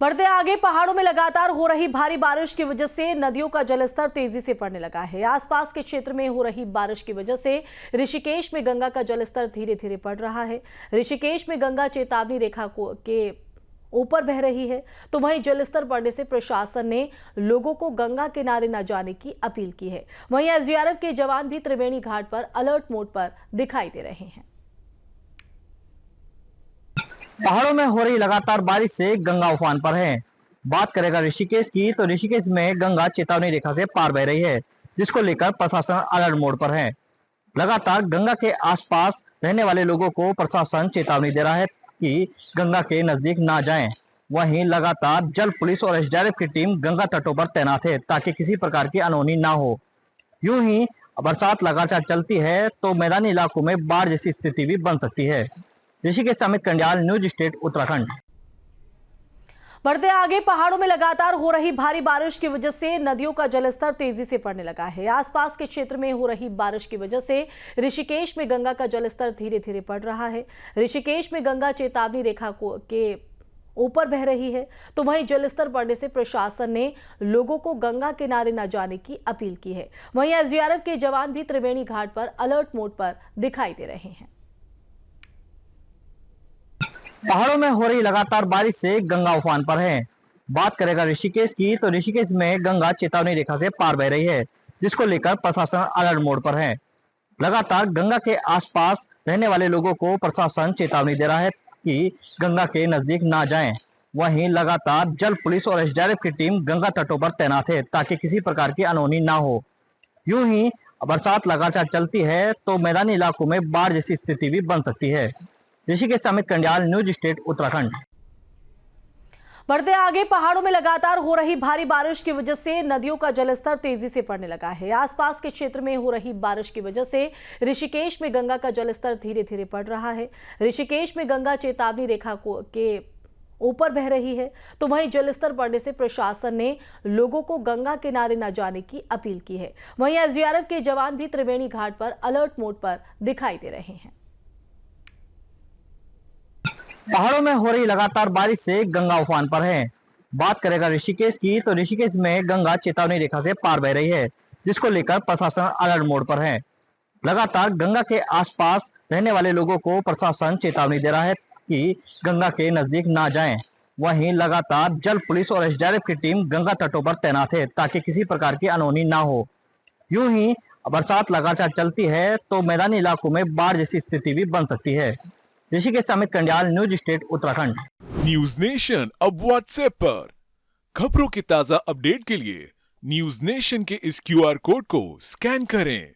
बढ़ते आगे पहाड़ों में लगातार हो रही भारी बारिश की वजह से नदियों का जलस्तर तेजी से बढ़ने लगा है। आसपास के क्षेत्र में हो रही बारिश की वजह से ऋषिकेश में गंगा का जलस्तर धीरे धीरे बढ़ रहा है। ऋषिकेश में गंगा चेतावनी रेखा के ऊपर बह रही है, तो वहीं जलस्तर बढ़ने से प्रशासन ने लोगों को गंगा किनारे न जाने की अपील की है। वहीं एसडीआरएफ के जवान भी त्रिवेणी घाट पर अलर्ट मोड पर दिखाई दे रहे हैं। पहाड़ों में हो रही लगातार बारिश से गंगा उफान पर है। बात करेगा ऋषिकेश की, तो ऋषिकेश में गंगा चेतावनी रेखा से पार बह रही है, जिसको लेकर प्रशासन अलर्ट मोड पर है। लगातार गंगा के आसपास रहने वाले लोगों को प्रशासन चेतावनी दे रहा है कि गंगा के नजदीक ना जाएं। वहीं लगातार जल पुलिस और एसडीआरएफ की टीम गंगा तटों पर तैनात है, ताकि किसी प्रकार की अनहोनी ना हो। यूं ही बरसात लगातार चलती है तो मैदानी इलाकों में बाढ़ जैसी स्थिति भी बन सकती है। ऋषिकेश से अमित कंडियाल, न्यूज स्टेट उत्तराखंड। बढ़ते आगे पहाड़ों में लगातार हो रही भारी बारिश की वजह से नदियों का जलस्तर तेजी से बढ़ने लगा है। आसपास के क्षेत्र में हो रही बारिश की वजह से ऋषिकेश में गंगा का जलस्तर धीरे धीरे बढ़ रहा है। ऋषिकेश में गंगा चेतावनी रेखा के ऊपर बह रही है, तो वहीं जलस्तर बढ़ने से प्रशासन ने लोगों को गंगा किनारे न जाने की अपील की है। वहीं एसडीआरएफ के जवान भी त्रिवेणी घाट पर अलर्ट मोड पर दिखाई दे रहे हैं। पहाड़ों में हो रही लगातार बारिश से गंगा उफान पर है। बात करेगा ऋषिकेश की, तो ऋषिकेश में गंगा चेतावनी रेखा से पार बह रही है, जिसको लेकर प्रशासन अलर्ट मोड पर है। लगातार गंगा के आसपास रहने वाले लोगों को प्रशासन चेतावनी दे रहा है कि गंगा के नजदीक ना जाएं। वहीं लगातार जल पुलिस और एसडीआरएफ की टीम गंगा तटों पर तैनात है, ताकि किसी प्रकार की अनहोनी ना हो। यूं ही बरसात लगातार चलती है तो मैदानी इलाकों में बाढ़ जैसी स्थिति भी बन सकती है। ऋषिकेश से अमित कंडियाल, न्यूज स्टेट उत्तराखंड। बढ़ते आगे पहाड़ों में लगातार हो रही भारी बारिश की वजह से नदियों का जलस्तर तेजी से बढ़ने लगा है। आसपास के क्षेत्र में हो रही बारिश की वजह से ऋषिकेश में गंगा का जलस्तर धीरे धीरे बढ़ रहा है। ऋषिकेश में गंगा चेतावनी रेखा के ऊपर बह रही है, तो वहीं जलस्तर बढ़ने से प्रशासन ने लोगों को गंगा किनारे न जाने की अपील की है। वहीं एसडीआरएफ के जवान भी त्रिवेणी घाट पर अलर्ट मोड पर दिखाई दे रहे हैं। पहाड़ों में हो रही लगातार बारिश से गंगा उफान पर है। बात करेगा ऋषिकेश की, तो ऋषिकेश में गंगा चेतावनी रेखा से पार बह रही है, जिसको लेकर प्रशासन अलर्ट मोड पर है। लगातार गंगा के आसपास रहने वाले लोगों को प्रशासन चेतावनी दे रहा है कि गंगा के नजदीक ना जाएं। वहीं लगातार जल पुलिस और एसडीआरएफ की टीम गंगा तटों पर तैनात है, ताकि किसी प्रकार की अनहोनी ना हो। यूं ही बरसात लगातार चलती है तो मैदानी इलाकों में बाढ़ जैसी स्थिति भी बन सकती है। ऋषिकेश से Amit Kandiyal, news state Uttarakhand. News nation अब व्हाट्सएप पर खबरों की ताजा अपडेट के लिए न्यूज नेशन के इस क्यूआर कोड को स्कैन करें।